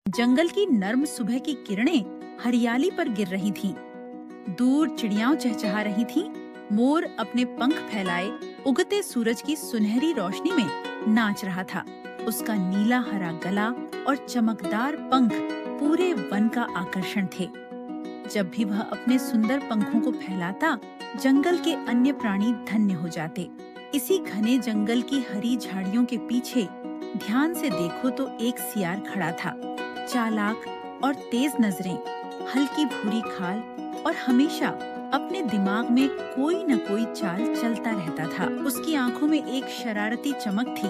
जंगल की नर्म सुबह की किरणें हरियाली पर गिर रही थीं। दूर चिड़ियाओं चहचहा रही थीं। मोर अपने पंख फैलाए उगते सूरज की सुनहरी रोशनी में नाच रहा था। उसका नीला हरा गला और चमकदार पंख पूरे वन का आकर्षण थे। जब भी वह अपने सुंदर पंखों को फैलाता, जंगल के अन्य प्राणी धन्य हो जाते। इसी घने जंगल की हरी झाड़ियों के पीछे ध्यान से देखो तो एक सियार खड़ा था। चालाक और तेज नजरें, हल्की भूरी खाल और हमेशा अपने दिमाग में कोई न कोई चाल चलता रहता था। उसकी आंखों में एक शरारती चमक थी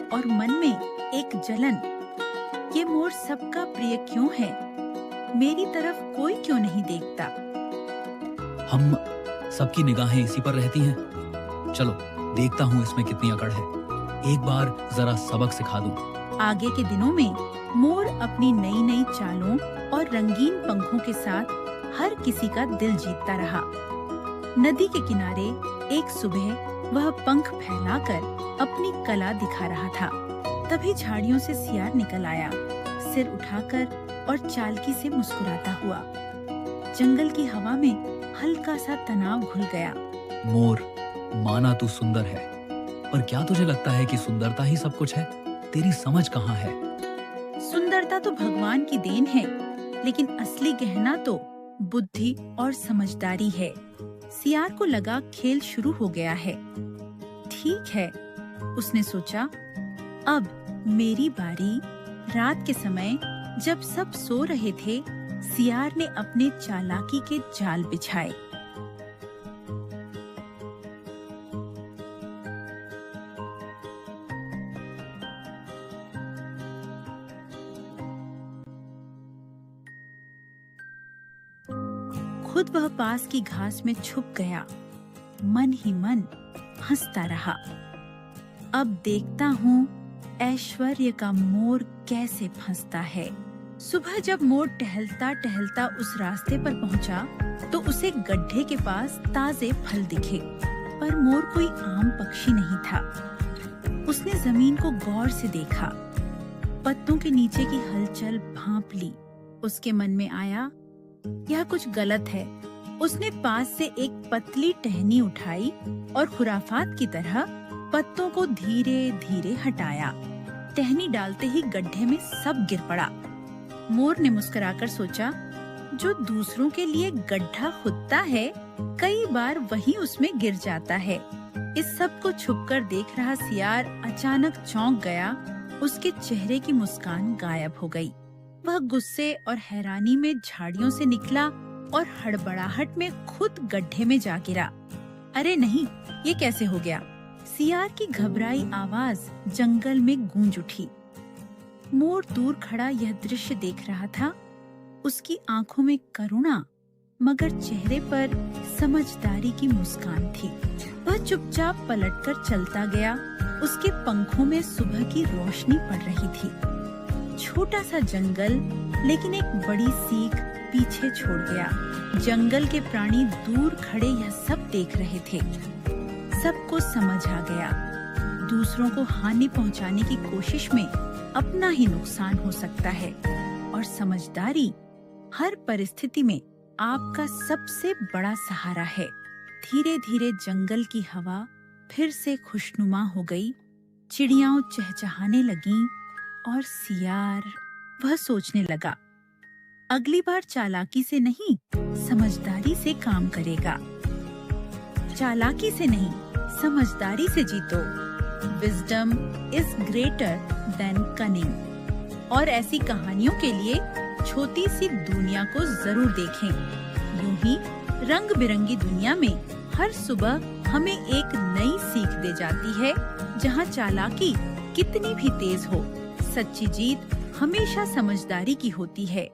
और मन में एक जलन। ये मोर सबका प्रिय क्यों है? मेरी तरफ कोई क्यों नहीं देखता? हम सबकी निगाहें इसी पर रहती हैं। चलो देखता हूँ इसमें कितनी अकड़ है। एक बार जरा सबक सिखा दूं। आगे के दिनों में मोर अपनी नई नई चालों और रंगीन पंखों के साथ हर किसी का दिल जीतता रहा। नदी के किनारे एक सुबह वह पंख फैलाकर अपनी कला दिखा रहा था। तभी झाड़ियों से सियार निकल आया, सिर उठाकर और चालकी से मुस्कुराता हुआ। जंगल की हवा में हल्का सा तनाव घुल गया। मोर, माना तू सुंदर है, पर क्या तुझे लगता है कि सुंदरता ही सब कुछ है? तेरी समझ कहाँ है? सुंदरता तो भगवान की देन है, लेकिन असली गहना तो बुद्धि और समझदारी है। सियार को लगा खेल शुरू हो गया है। ठीक है, उसने सोचा, अब मेरी बारी। रात के समय जब सब सो रहे थे, सियार ने अपने चालाकी के जाल बिछाए। खुद वह पास की घास में छुप गया। मन ही मन हंसता रहा। अब देखता हूँ ऐश्वर्य का मोर कैसे फंसता है। सुबह जब मोर टहलता टहलता उस रास्ते पर पहुँचा, तो उसे गड्ढे के पास ताजे फल दिखे, पर मोर कोई आम पक्षी नहीं था। उसने जमीन को गौर से देखा, पत्तों के नीचे की हलचल भांप ली। उसके मन में आया, यह कुछ गलत है। उसने पास से एक पतली टहनी उठाई और खुराफात की तरह पत्तों को धीरे धीरे हटाया। टहनी डालते ही गड्ढे में सब गिर पड़ा। मोर ने मुस्कुराकर सोचा, जो दूसरों के लिए गड्ढा खुदता है, कई बार वही उसमें गिर जाता है। इस सब को छुपकर देख रहा सियार अचानक चौंक गया। उसके चेहरे की मुस्कान गायब हो गई। वह गुस्से और हैरानी में झाड़ियों से निकला और हड़बड़ाहट में खुद गड्ढे में जा गिरा। अरे नहीं, ये कैसे हो गया? सियार की घबराई आवाज जंगल में गूंज उठी। मोर दूर खड़ा यह दृश्य देख रहा था। उसकी आंखों में करुणा, मगर चेहरे पर समझदारी की मुस्कान थी। वह चुपचाप पलटकर चलता गया। उसके पंखों में सुबह की रोशनी पड़ रही थी। छोटा सा जंगल, लेकिन एक बड़ी सीख पीछे छोड़ गया। जंगल के प्राणी दूर खड़े यह सब देख रहे थे। सबको समझ आ गया, दूसरों को हानि पहुंचाने की कोशिश में अपना ही नुकसान हो सकता है, और समझदारी हर परिस्थिति में आपका सबसे बड़ा सहारा है। धीरे धीरे जंगल की हवा फिर से खुशनुमा हो गई। चिड़ियाओं चहचहाने लगीं और सियार, वह सोचने लगा, अगली बार चालाकी से नहीं, समझदारी से काम करेगा। चालाकी से नहीं, समझदारी से जीतो। Wisdom is greater than cunning. और ऐसी कहानियों के लिए छोटी सी दुनिया को जरूर देखें। यूं ही रंग बिरंगी दुनिया में हर सुबह हमें एक नई सीख दे जाती है। जहां चालाकी कितनी भी तेज हो, सच्ची जीत हमेशा समझदारी की होती है।